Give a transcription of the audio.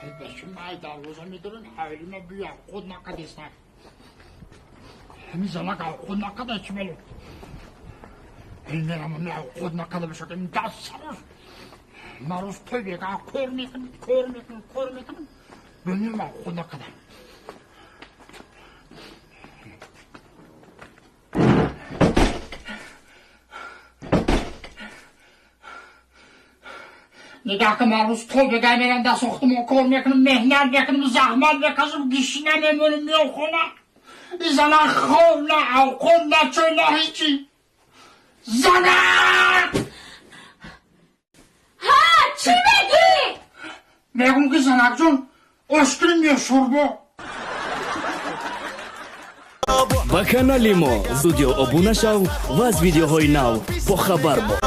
بچه مای دروازه میدارن حالی ما بیا خود نقد استن میزنه که خود نقد چی بلو این میرم نه خود نقد بشه که این دست سرش مروز توی بگه کور میکنم ببینیم ما خود نقد نگاه که من روز تو بگه میرم دست اختمون کار میکنم مهنت میکنم زحمت میکنم گیشینه میمونم میام خونه این زنه خواب نه اوقاب نه چوی نه هیچی زنه ها چی بگی؟ میگم که زنک جون اشکریم یا شوربا ба канали мо зудио обуна шав ва аз видеоҳои нав бохабар бош.